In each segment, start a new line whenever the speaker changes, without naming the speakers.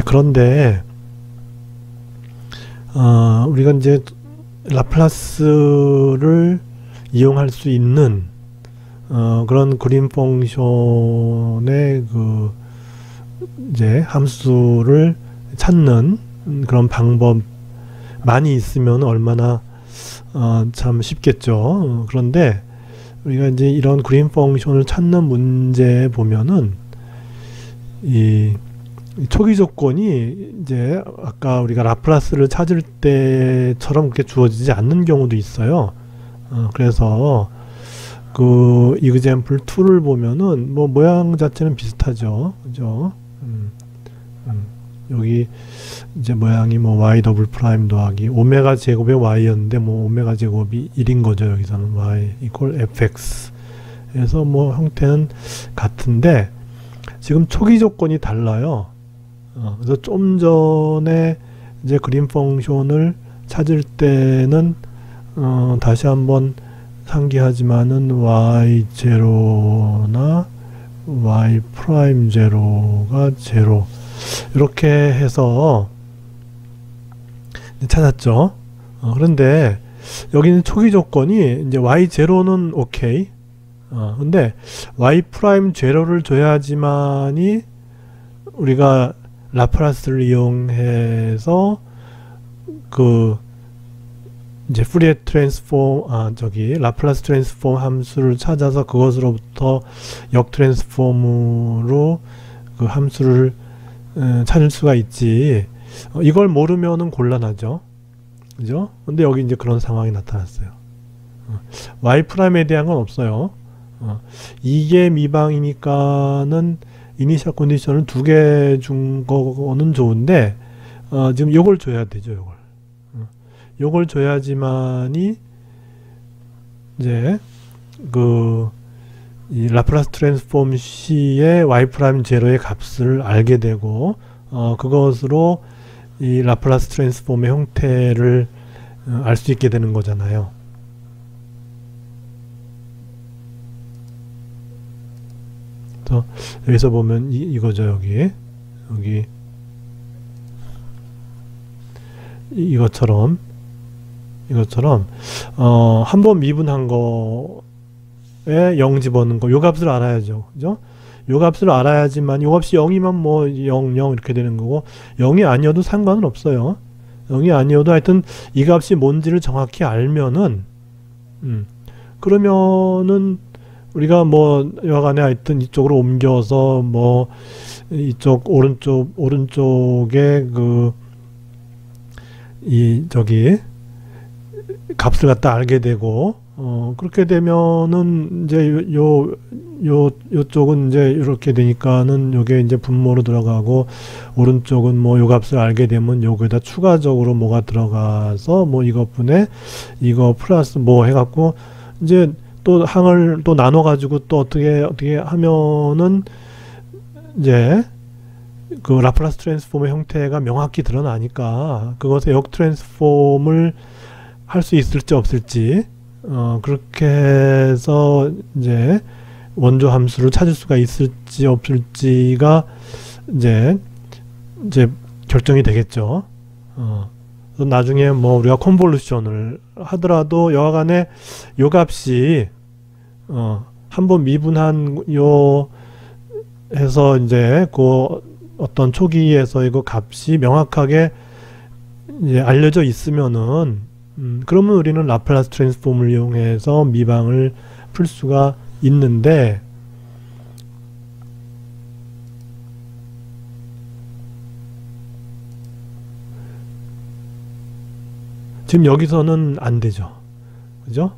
그런데 우리가 이제 라플라스를 이용할 수 있는 그런 그린 펑션의 그 이제 함수를 찾는 그런 방법만이 있으면 얼마나 참 쉽겠죠. 그런데 우리가 이제 이런 그린 펑션을 찾는 문제에 보면은 이 초기 조건이 이제 아까 우리가 라플라스를 찾을 때처럼 그렇게 주어지지 않는 경우도 있어요. 그래서 그 example 2를 보면은 뭐 모양 자체는 비슷하죠. 그죠? 여기 이제 모양이 뭐 y 더블 프라임 더하기 오메가 제곱의 y였는데 뭐 오메가 제곱이 1인 거죠. 여기서는 y equal fx. 그래서 뭐 형태는 같은데 지금 초기 조건이 달라요. 그래서 좀 전에 이제 그린 펑션을 찾을 때는 다시 한번 상기하지만은 y0나 y 프라임 제로가 제로 이렇게 해서 찾았죠. 그런데 여기는 초기 조건이 이제 y0는 오케이. 근데 y 프라임 제로를 줘야지만이 우리가 라플라스를 이용해서 그 이제 프리에 트랜스폼 라플라스 트랜스폼 함수를 찾아서 그것으로부터 역 트랜스폼으로 그 함수를 찾을 수가 있지. 이걸 모르면은 곤란하죠. 그죠? 근데 여기 이제 그런 상황이 나타났어요. y 프라임에 대한 건 없어요. 이게 미방이니까는 이니셜 컨디션을 2개 준 거는 좋은데 지금 요걸 줘야 되죠. 요걸 줘야지만이 이제 그 이 라플라스 트랜스폼 C의 y 프라임 제로의 값을 알게 되고 그것으로 이 라플라스 트랜스폼의 형태를 알 수 있게 되는 거잖아요. 그래서 여기서 보면 이거죠. 여기 이것처럼 한번 미분한 거에 0 집어넣는 거, 요 값을 알아야죠. 그죠? 요 값을 알아야지만, 요 값이 0이면 뭐 0, 0 이렇게 되는 거고, 0이 아니어도 상관은 없어요. 0이 아니어도 하여튼 이 값이 뭔지를 정확히 알면은 그러면은 우리가 뭐 여간에 하여튼 이쪽으로 옮겨서 뭐 이쪽 오른쪽에 그 이 저기 값을 갖다 알게 되고 그렇게 되면은 이제 요쪽은 이제 이렇게 되니까는 요게 이제 분모로 들어가고 오른쪽은 뭐 요 값을 알게 되면 요거에다 추가적으로 뭐가 들어가서 뭐 이것분에 이거 플러스 뭐 해갖고 이제 또 항을 또 나눠 가지고 또 어떻게 하면은 이제 그 라플라스 트랜스폼의 형태가 명확히 드러나니까 그것의 역 트랜스폼을 할 수 있을지 없을지 그렇게 해서 이제 원조 함수를 찾을 수가 있을지 없을지가 이제 결정이 되겠죠. 나중에 뭐 우리가 컨볼루션을 하더라도 여하간에 요 값이 한번 미분한 요 해서 이제 그 어떤 초기에서의 그 값이 명확하게 이제 알려져 있으면은 그러면 우리는 라플라스 트랜스폼을 이용해서 미방을 풀 수가 있는데 지금 여기서는 안 되죠. 그죠?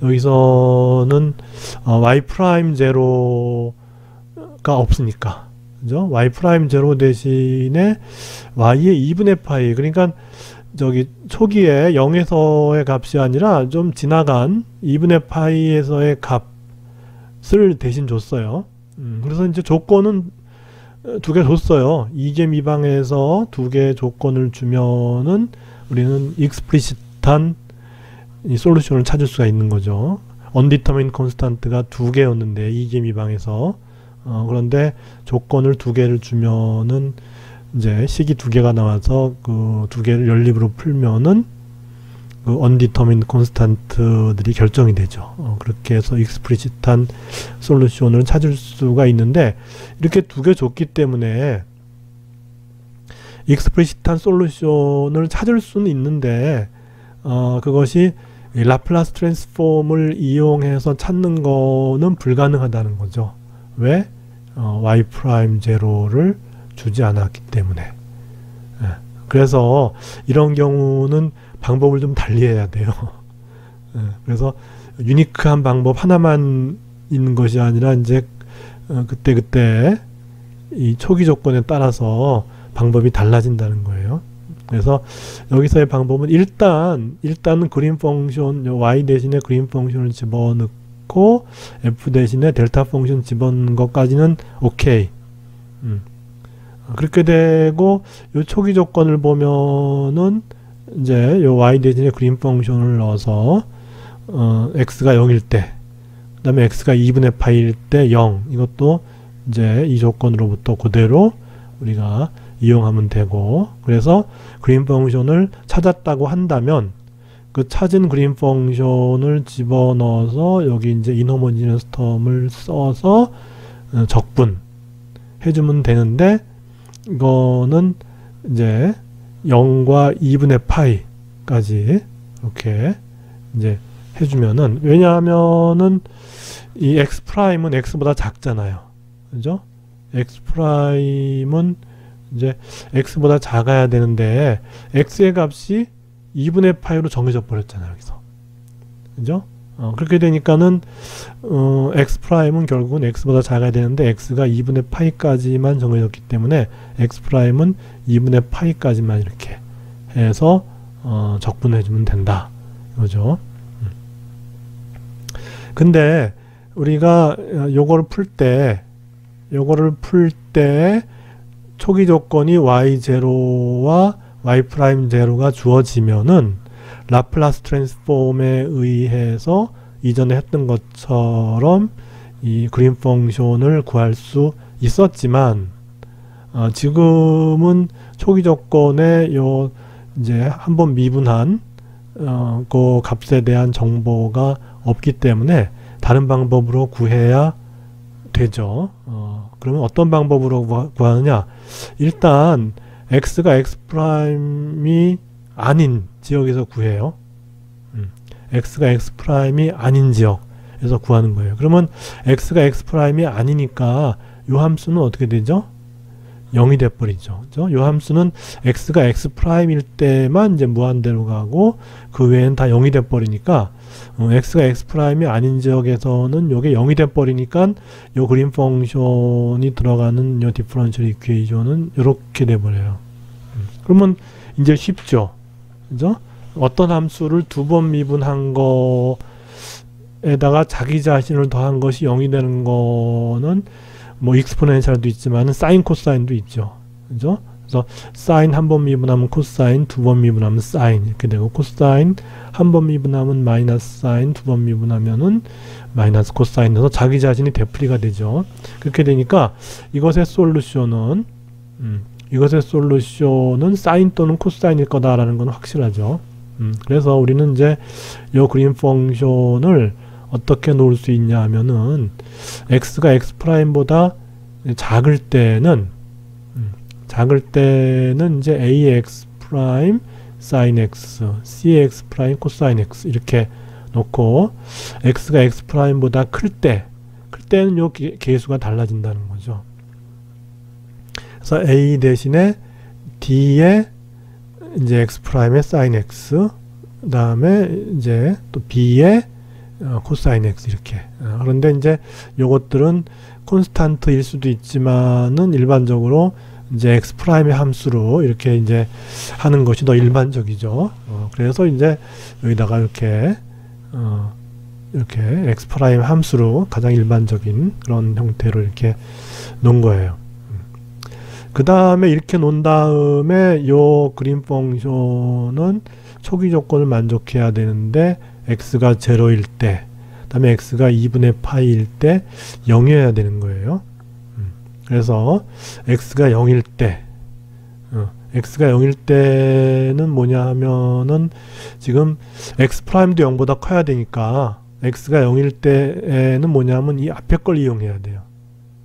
여기서는 y 프라임 제로가 없으니까. 그죠? y 프라임 제로 대신에 y의 2분의 파이, 그러니까 저기 초기에 0에서의 값이 아니라 좀 지나간 2분의 파이에서의 값을 대신 줬어요. 그래서 이제 조건은 2개 줬어요. 이게 미방에서 2개 조건을 주면은 우리는 익스플리시트한 이 솔루션을 찾을 수가 있는 거죠. undetermined constant가 2개였는데 이게 미방에서 그런데 조건을 2개를 주면은 이제 식이 두 개가 나와서 그 두 개를 연립으로 풀면은 그 undetermined constant들이 결정이 되죠. 그렇게 해서 explicit한 솔루션을 찾을 수가 있는데, 이렇게 두 개 줬기 때문에 explicit한 솔루션을 찾을 수는 있는데, 그것이 라플라스 트랜스폼을 이용해서 찾는 거는 불가능하다는 거죠. 왜? y'0를 주지 않았기 때문에. 그래서 이런 경우는 방법을 좀 달리해야 돼요. 그래서 유니크한 방법 하나만 있는 것이 아니라 이제 그때그때 이 초기 조건에 따라서 방법이 달라진다는 거예요. 그래서 여기서의 방법은 일단 그린 펑션, y 대신에 그린 펑션을 집어넣고 f 대신에 델타 펑션 집어넣는 것까지는 오케이. 그렇게 되고 요 초기 조건을 보면은 이제 요 y 대신에 그린 펑션을 넣어서 x가 0일 때, 그 다음에 x가 2분의 파일 때 0, 이것도 이제 이 조건으로부터 그대로 우리가 이용하면 되고, 그래서 그린 펑션을 찾았다고 한다면 그 찾은 그린 펑션을 집어넣어서 여기 이제 인호모지너스 텀을 써서 적분 해주면 되는데, 이거는 이제 0과 2분의 파이까지 이렇게 이제 해주면은, 왜냐하면은 이 x 프라임은 x보다 작잖아요. 그죠? x 프라임은 이제 x보다 작아야 되는데 x의 값이 2분의 파이로 정해져 버렸잖아요, 여기서. 그죠? 그렇게 되니까는 x 프라임은 결국은 x보다 작아야 되는데 x가 2분의 파이까지만 정해졌기 때문에 x 프라임은 2분의 파이까지만 이렇게 해서 적분해 주면 된다, 이거죠. 근데 우리가 요거를 풀 때 초기 조건이 y0와 y'0가 주어지면은 라플라스 트랜스폼에 의해서 이전에 했던 것처럼 이 그린 펑션을 구할 수 있었지만, 지금은 초기 조건에 요 이제 한번 미분한 그 값에 대한 정보가 없기 때문에 다른 방법으로 구해야 되죠. 그러면 어떤 방법으로 구하느냐? 일단 x가 x''이 아닌 지역에서 구해요. x가 x''이 아닌 지역에서 구하는 거예요. 그러면 x가 x''이 아니니까 요 함수는 어떻게 되죠? 0이 돼버리죠. 그죠? 요 함수는 x가 x''일 때만 이제 무한대로 가고 그 외엔 다 0이 돼버리니까 x가 x''이 아닌 지역에서는 요게 0이 돼버리니까 요 그린 펑션이 들어가는 요 디퍼런셜 이퀘이션은 요렇게 돼버려요. 그러면 이제 쉽죠. 그죠? 어떤 함수를 두 번 미분한 거에다가 자기 자신을 더한 것이 0이 되는 거는 뭐 익스포넨셜도 있지만 사인 코사인도 있죠. 그죠? 그래서 사인 한 번 미분하면 코사인, 두 번 미분하면 사인 이렇게 되고, 코사인 한 번 미분하면 마이너스 사인, 두 번 미분하면은 마이너스 코사인 돼서 자기 자신이 되풀이가 되죠. 그렇게 되니까 이것의 솔루션은 사인 또는 코사인일 거다라는 건 확실하죠. 그래서 우리는 이제 요 그린 펑션을 어떻게 놓을 수 있냐 하면은 x가 x''보다 작을 때는 이제 ax' sin x, cx' cosine x 이렇게 놓고, x가 x''보다 클 때는 요 계수가 달라진다는 거죠. 그래서 a 대신에 d에 이제 x'의 sin x, 그 다음에 이제 또 b에 코사인 x 이렇게. 그런데 이제 요것들은 콘스탄트일 수도 있지만은 일반적으로 이제 x''의 함수로 이렇게 이제 하는 것이 더 일반적이죠. 그래서 이제 여기다가 이렇게 x' 함수로 가장 일반적인 그런 형태로 이렇게 놓은 거예요. 그 다음에 이렇게 놓은 다음에 요 그린 펑션은 초기 조건을 만족해야 되는데 x가 0일 때, 그 다음에 x가 2분의 파이일 때 0이어야 되는 거예요. 그래서 x가 0일 때 x가 0일 때는 뭐냐 하면은 지금 x 프라임도 0보다 커야 되니까 x가 0일 때에는 뭐냐면 이 앞에 걸 이용해야 돼요.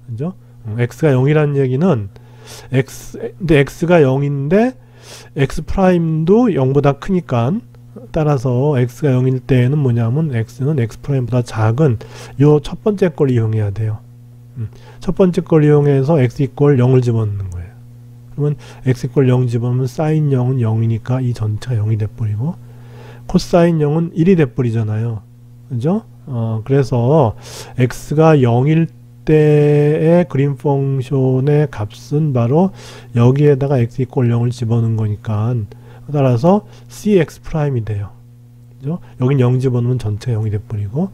그죠? x가 0이라는 얘기는 근데 x가 0인데 x 프라임도 0보다 크니까 따라서 x가 0일 때에는 뭐냐면 x는 x 프라임보다 작은 요 첫 번째 걸 이용해야 돼요. 첫 번째 걸 이용해서 x 이퀄 0을 집어넣는 거예요. 그러면 x 이퀄 0 집어넣으면 사인 0은 0이니까 이 전체가 0이 돼버리고 코사인 0은 1이 돼버리잖아요. 그죠? 그래서 x가 0일 때의 그린 펑션의 값은 바로 여기에다가 x 이퀄 0을 집어넣은 거니까 따라서 cx 프라임이 돼요. 그죠? 여긴 0 집어넣으면 전체가 0이 돼버리고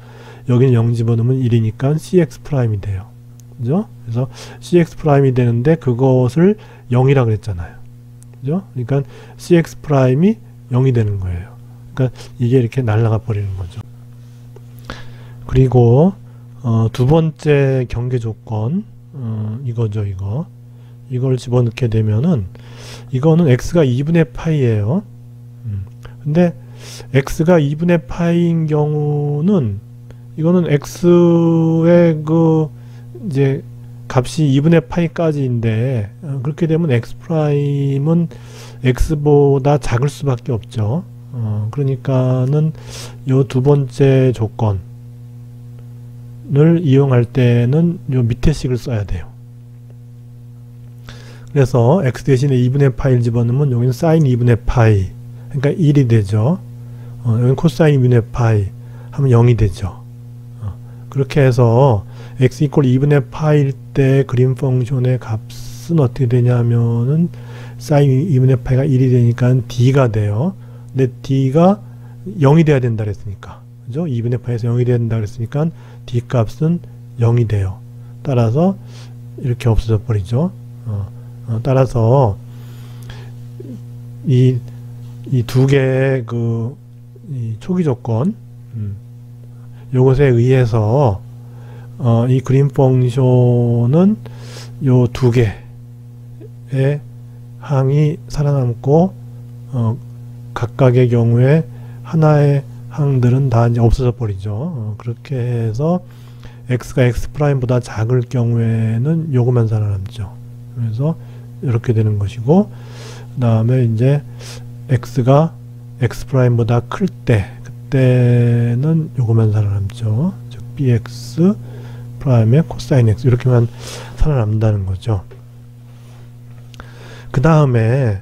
여기는 0 집어넣으면 1이니까 cx 프라임이 돼요. 그죠? 그래서 cx 프라임이 되는데 그것을 0이라 그랬잖아요. 그죠? 그러니까 cx 프라임이 0이 되는 거예요. 그러니까 이게 이렇게 날아가 버리는 거죠. 그리고 두 번째 경계 조건 이거죠. 이걸 집어넣게 되면은 이거는 x가 2분의 파이예요. 근데 x가 2분의 파이인 경우는 이거는 x의 그 이제 값이 2분의 파이까지인데 그렇게 되면 x 프라임은 x보다 작을 수밖에 없죠. 그러니까는 요 두 번째 조건을 이용할 때는 요 밑에 식을 써야 돼요. 그래서 x 대신에 2분의 파이를 집어넣으면 여기는 사인 2분의 파이 그러니까 1이 되죠. 여기는 코사인 2분의 파이 하면 0이 되죠. 그렇게 해서 x 이퀄 2분의 파이일 때 그린 펑션의 값은 어떻게 되냐면은 사인 2분의 파이가 1이 되니까 d가 돼요. 근데 d가 0이 돼야 된다 그랬으니까 그죠? 2분의 파이에서 0이 돼야 된다 그랬으니까 d 값은 0이 돼요. 따라서 이렇게 없어져 버리죠. 따라서 이 두 개의 이 초기 조건 요것에 의해서 이 그린 펑션은 요 두 개의 항이 살아남고 각각의 경우에 하나의 항들은 다 이제 없어져 버리죠. 그렇게 해서 x가 x 프라임보다 작을 경우에는 요것만 살아남죠. 그래서 이렇게 되는 것이고 그 다음에 이제 x가 x 프라임보다 클 때 그때는 요것만 살아남죠. 즉 bx 프라임의 코사인 x 이렇게만 살아남는다는 거죠. 그 다음에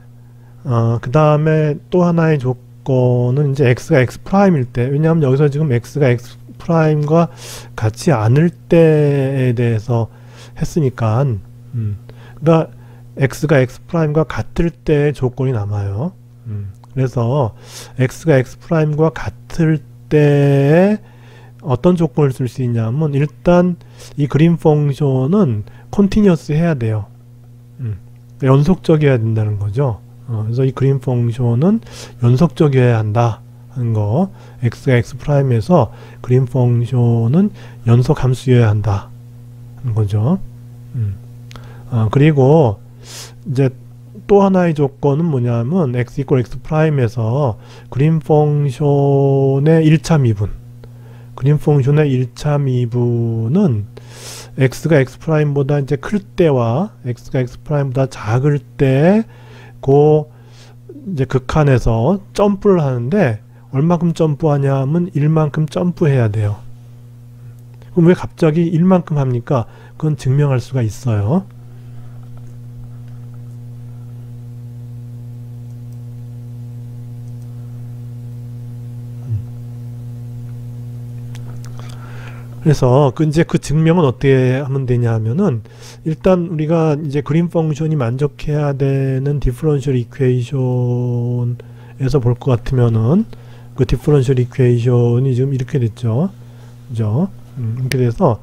또 하나의 조건은 이제 x가 x 프라임일 때 왜냐하면 여기서 지금 x가 x 프라임과 같지 않을 때에 대해서 했으니까 그러니까 x가 x 프라임과 같을 때의 조건이 남아요. 그래서 x가 x 프라임과 같을 때에 어떤 조건을 쓸 수 있냐면 일단 이 그린 펑션은 컨티뉴어스 해야 돼요. 연속적이어야 된다는 거죠. 그래서 이 그린 펑션은 연속적이어야 한다 하는 거. x가 x 프라임에서 그린 펑션은 연속 함수여야 한다 하는 거죠. 그리고 이제 또 하나의 조건은 뭐냐면 x 이퀄 x 프라임에서 그린 펑션의 1차 미분 그린 펑션의 1차 미분은 x가 x 프라임보다 이제 클 때와 x가 x 프라임보다 작을 때 그 이제 극한에서 점프를 하는데 얼마큼 점프하냐 하면 1만큼 점프해야 돼요. 그럼 왜 갑자기 1만큼 합니까? 그건 증명할 수가 있어요. 그래서 이제 그 증명은 어떻게 하면 되냐 하면은 일단 우리가 이제 그린 펑션이 만족해야 되는 디퍼런셜 이퀘이션에서 볼 것 같으면은 그 디퍼런셜 이퀘이션이 지금 이렇게 됐죠. 그죠? 이렇게 돼서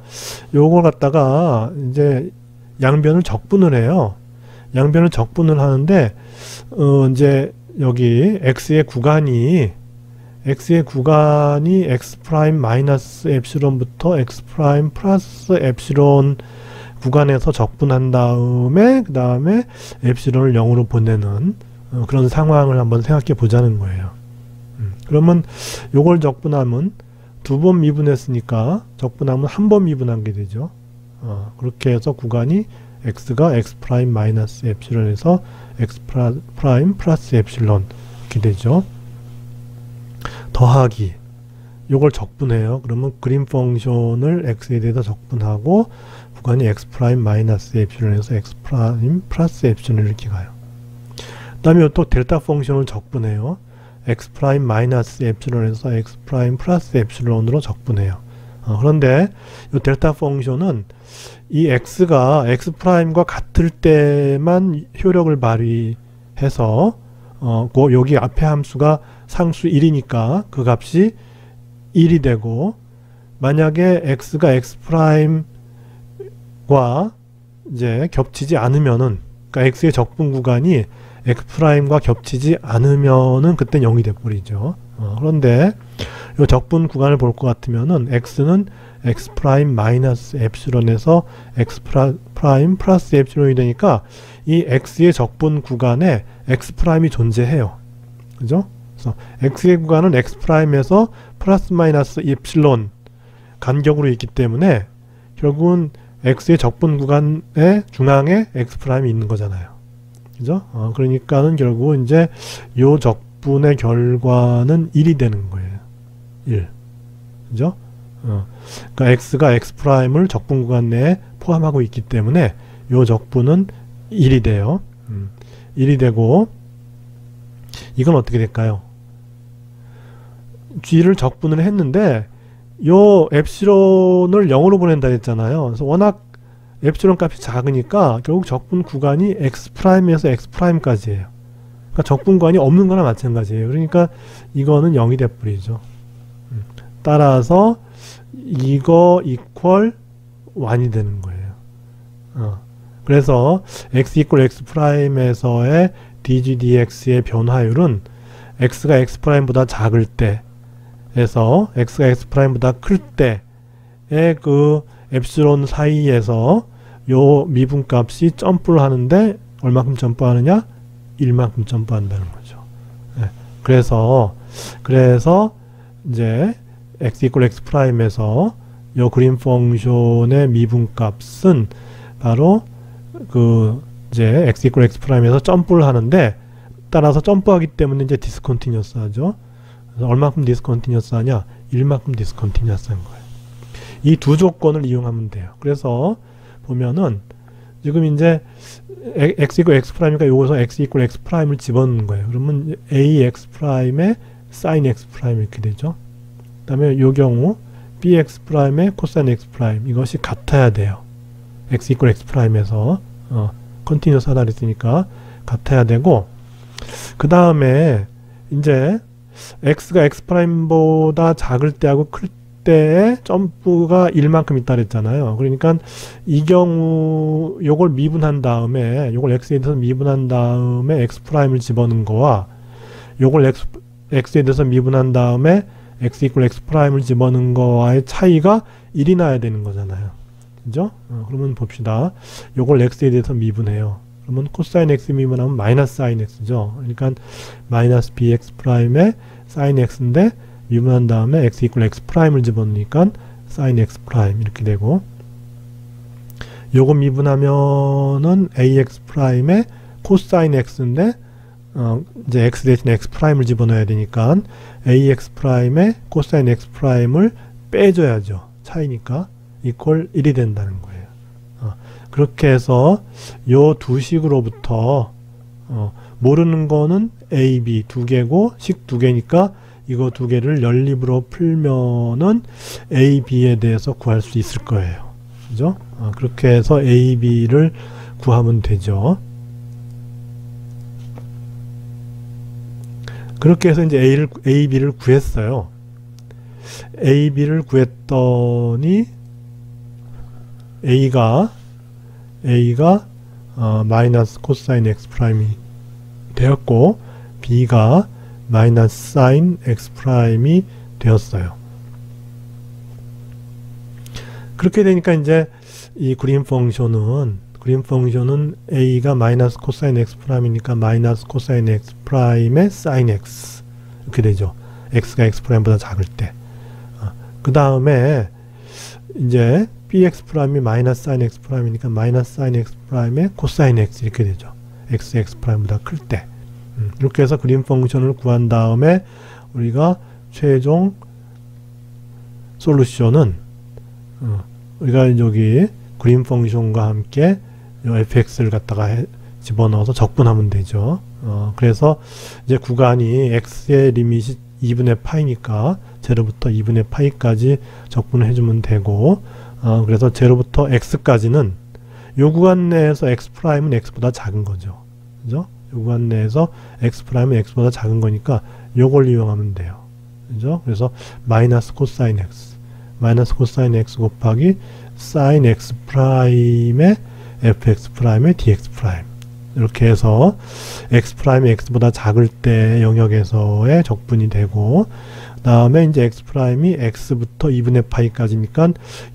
요걸 갖다가 이제 양변을 적분을 해요. 양변을 적분을 하는데 이제 여기 x의 구간이 x 프라임 마이너스 엡실론부터 x 프라임 플러스 엡실론 구간에서 적분한 다음에 그 다음에 엡실론을 0으로 보내는 그런 상황을 한번 생각해 보자는 거예요. 그러면 요걸 적분하면 2번 미분했으니까 적분하면 1번 미분한 게 되죠. 그렇게 해서 구간이 x가 x 프라임 마이너스 엡실론에서 x 프라임 플러스 엡실론 이렇게 되죠. 더하기 요걸 적분해요. 그러면 그린 펑션을 x에 대해서 적분하고 구간이 x 프라임 마이너스 엡실론에서 x 프라임 플러스 엡실론 이렇게 가요. 그 다음에 또 델타 펑션을 적분해요. x 프라임 마이너스 엡실론에서 x 프라임 플러스 엡실론으로 적분해요. 그런데 이 델타 펑션은 이 x가 x 프라임과 같을 때만 효력을 발휘해서 여기 앞에 함수가 상수 1이니까 그 값이 1이 되고, 만약에 x가 x 프라임과 이제 겹치지 않으면은, 그러니까 x의 적분 구간이 x 프라임과 겹치지 않으면은 그때 0이 돼버리죠. 그런데 이 적분 구간을 볼 것 같으면은 x는 x 프라임 마이너스 엡실론에서 x 프라임 플러스 엡실론이 되니까 이 x의 적분 구간에 x 프라임이 존재해요. 그죠? 그래서 x의 구간은 x 프라임에서 플러스 마이너스 엡실론 간격으로 있기 때문에 결국은 x의 적분 구간의 중앙에 x 프라임이 있는 거잖아요. 그죠? 그러니까는 결국 이제 요 적분의 결과는 1이 되는 거예요. 1. 그죠? 그러니까 x가 x 프라임을 적분 구간 내에 포함하고 있기 때문에 요 적분은 1이 돼요. 1이 되고, 이건 어떻게 될까요? g를 적분을 했는데 요 엡실론을 0으로 보낸다 했잖아요. 그래서 워낙 엡실론 값이 작으니까 결국 적분 구간이 x 프라임에서 x 프라임까지예요. 그러니까 적분 구간이 없는 거나 마찬가지예요. 그러니까 이거는 0이 돼버리죠. 따라서 이거 이퀄 1이 되는 거예요. 그래서 x 이퀄 x 프라임에서의 dg dx의 변화율은 x가 x 프라임보다 작을 때에서 x가 x 프라임보다 클 때의 그 엡실론 사이에서 요 미분값이 점프를 하는데 얼마큼 점프하느냐? 1만큼 점프한다는 거죠. 네. 그래서 이제 x 이퀄 x 프라임에서 요 그린 펑션의 미분값은 바로 그 이제 x 이퀄 x 프라임에서 점프를 하는데, 따라서 점프하기 때문에 이제 디스컨티뉴어스 하죠. 그래서 얼마큼 디스컨티뉴어스 하냐? 1만큼 디스컨티뉴어스 한 거예요. 이 두 조건을 이용하면 돼요. 그래서 보면은 지금 이제 x 이퀄 x 프라임이니까 여기서 x 이퀄 x 프라임을 집어넣는 거예요. 그러면 ax 프라임의 sin x 프라임 이렇게 되죠. 그 다음에 요 경우 bx 프라임의 코사인 x 프라임, 이것이 같아야 돼요. x 이퀄 x 프라임에서 컨티뉴어스 하다 그랬으니까 같아야 되고, 그 다음에 이제 x가 x 프라임보다 작을 때하고 클 때에 점프가 1만큼 있다 그랬잖아요. 그러니까 이 경우 요걸 미분한 다음에, 요걸 x에 대해서 미분한 다음에 x 프라임을 집어넣은 거와 요걸 x에 대해서 미분한 다음에 x 이퀄 x 프라임을 집어넣은 거와의 차이가 1이 나야 되는 거잖아요. 그죠? 그러면 봅시다. 요걸 x에 대해서 미분해요. 그러면 코사인 x 미분하면 마이너스 사인 x죠. 그러니까 마이너스 bx 프라임의 사인 x인데 미분한 다음에 x 이퀄 x 프라임을 집어넣으니까 사인 x 프라임 이렇게 되고, 요거 미분하면은 ax 프라임의 코사인 x인데 이제 x 대신 x 프라임을 집어넣어야 되니까 ax 프라임의 코사인 x 프라임을 빼줘야죠. 차이니까 이퀄 1이 된다는 거예요. 그렇게 해서 요 두 식으로부터 모르는 거는 a, b 두 개고 식 두 개니까 이거 두 개를 연립으로 풀면은 a, b에 대해서 구할 수 있을 거예요. 그죠? 그렇게 해서 a, b를 구하면 되죠. 그렇게 해서 이제 a, b를 구했어요. a, b를 구했더니 a가 마이너스 코사인 x 프라임이 되었고 b가 마이너스 사인 x 프라임이 되었어요. 그렇게 되니까 이제 이 그린 펑션은 a가 마이너스 코사인 x 프라임이니까 마이너스 코사인 x 프라임의 사인 x 이렇게 되죠. x가 x 프라임보다 작을 때. 그 다음에 이제 bx 프라임이 마이너스 사인 x 프라임이니까 마이너스 사인 x 프라임의 코사인 x 이렇게 되죠. x 프라임보다 클 때. 이렇게 해서 그린 펑션을 구한 다음에 우리가 최종 솔루션은 우리가 여기 그린 펑션과 함께 fx를 갖다가 집어넣어서 적분하면 되죠. 그래서 이제 구간이 x의 리밋이 2분의 파이니까 제로부터 2분의 파이까지 적분을 해주면 되고, 그래서 제로부터 x까지는 요 구간 내에서 x 프라임은 x보다 작은 거죠. 그죠? 요 구간 내에서 x 프라임은 x보다 작은 거니까 요걸 이용하면 돼요. 그죠? 그래서 마이너스 코사인 x 곱하기 사인 x 프라임의 fx 프라임의 dx 프라임. 이렇게 해서 x 프라임이 x보다 작을 때 영역에서의 적분이 되고, 다음에 이제 x 프라임이 x부터 2분의 파이까지니까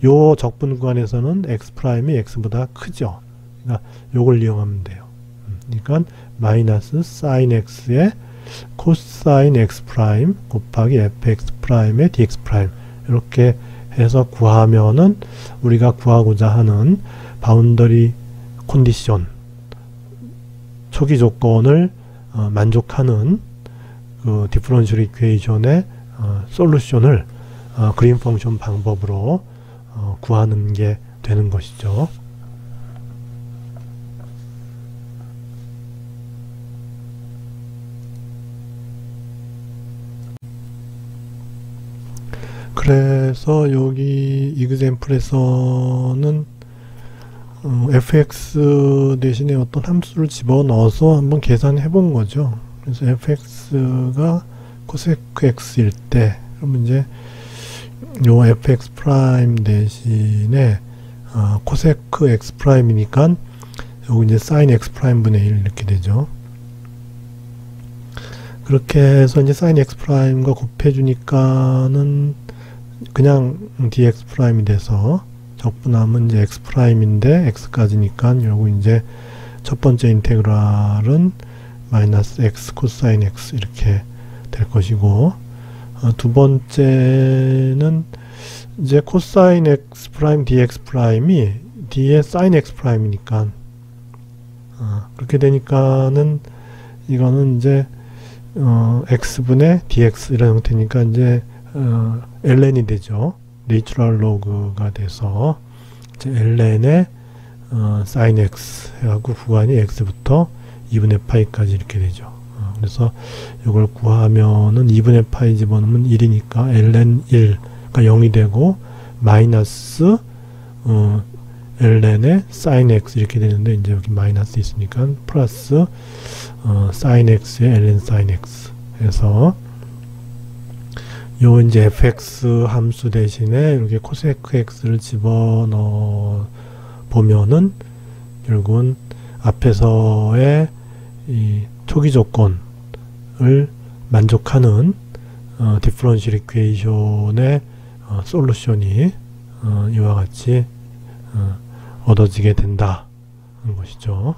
요 적분 구간에서는 x 프라임이 x보다 크죠. 그러니까 요걸 이용하면 돼요. 그러니까 마이너스 사인 x의 코사인 x 프라임 곱하기 fx 프라임의 dx 프라임 이렇게 해서 구하면은 우리가 구하고자 하는 바운더리 컨디션 초기 조건을 만족하는 그 디퍼런셜 이퀘이션의 솔루션을 그린 펑션 방법으로 구하는 게 되는 것이죠. 그래서 여기 이그젬플에서는 fx 대신에 어떤 함수를 집어넣어서 한번 계산해 본 거죠. 그래서 fx가 코세크 x일 때, 그러면 이제 요 fx 프라임 대신에 코세크 x 프라임이니까 여기 이제 사인 x 프라임 분의 1 이렇게 되죠. 그렇게 해서 이제 사인 x 프라임과 곱해주니까는 그냥 dx 프라임이 돼서 적분하면 이제 x 프라임인데 x까지니까 요거 이제 첫 번째 인테그랄은 마이너스 x 코사인 x 이렇게 될 것이고, 두 번째는 이제 코사인 x 프라임 dx 프라임이 d의 사인 x 프라임이니까 그렇게 되니까는 이거는 이제 x분의 dx 이런 형태니까 이제 ln이 되죠. 내추럴 로그가 돼서 이제 ln의 sin x 해갖고 구간이 x부터 2분의 파이까지 이렇게 되죠. 그래서 이걸 구하면은 2분의 파이 집어넣으면 1이니까 ln 1가 0이 되고 마이너스 ln의 sin x 이렇게 되는데 이제 여기 마이너스 있으니까 플러스 sin x의 ln sin x 해서 요 이제 fx 함수 대신에 이렇게 코세크 x를 집어넣어 보면은 결국은 앞에서의 이 초기 조건을 만족하는 디퍼런셜 이퀘이션의 솔루션이 이와 같이 얻어지게 된다는 것이죠.